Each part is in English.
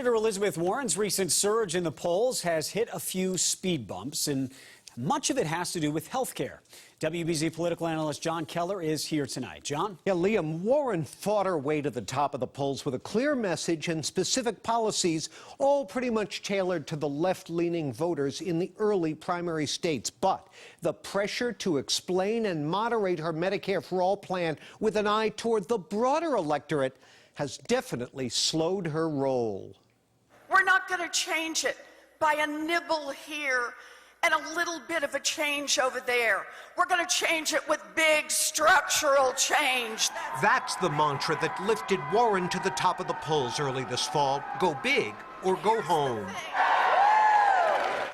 Senator Elizabeth Warren's recent surge in the polls has hit a few speed bumps, and much of it has to do with health care. WBZ political analyst John Keller is here tonight. John? Yeah, Liam, Warren fought her way to the top of the polls with a clear message and specific policies, all pretty much tailored to the left-leaning voters in the early primary states. But the pressure to explain and moderate her Medicare for All plan with an eye toward the broader electorate has definitely slowed her roll. We're not going to change it by a nibble here and a little bit of a change over there. We're going to change it with big structural change. That's the mantra that lifted Warren to the top of the polls early this fall. Go big or go home.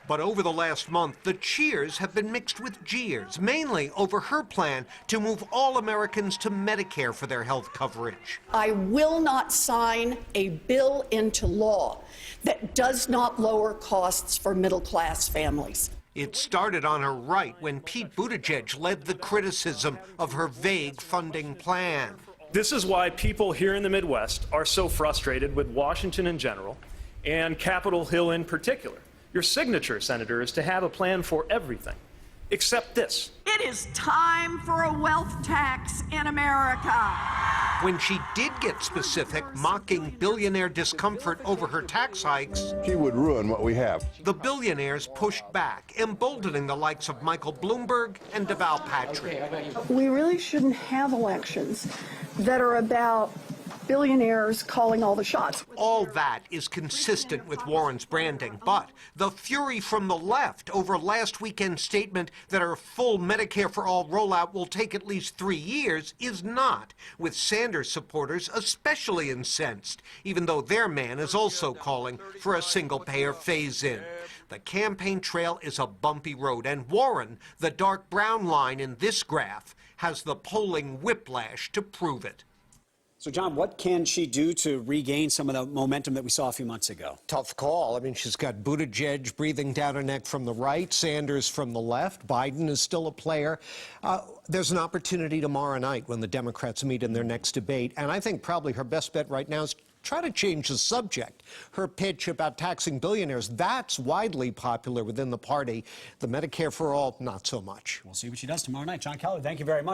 But over the last month, the cheers have been mixed with jeers, mainly over her plan to move all Americans to Medicare for their health coverage. I will not sign a bill into law that does not lower costs for middle-class families. It started on her right when Pete Buttigieg led the criticism of her vague funding plan. This is why people here in the Midwest are so frustrated with Washington in general and Capitol Hill in particular. Your signature, Senator, is to have a plan for everything, except this. It is time for a wealth tax in America. When she did get specific, mocking billionaire discomfort over her tax hikes, He would ruin what we have. the billionaires pushed back, emboldening the likes of Michael Bloomberg and Deval Patrick. We really shouldn't have elections that are about billionaires calling all the shots. All that is consistent with Warren's branding, but the fury from the left over last weekend's statement that her full Medicare for All rollout will take at least 3 years is not, with Sanders supporters especially incensed, even though their man is also calling for a single-payer phase-in. The campaign trail is a bumpy road, and Warren, the dark brown line in this graph, has the polling whiplash to prove it. So, John, what can she do to regain some of the momentum that we saw a few months ago? Tough call. I mean, she's got Buttigieg breathing down her neck from the right, Sanders from the left. Biden is still a player. There's an opportunity tomorrow night when the Democrats meet in their next debate, and I think probably her best bet right now is try to change the subject. Her pitch about taxing billionaires, that's widely popular within the party. The Medicare for All, not so much. We'll see what she does tomorrow night. John Keller, thank you very much.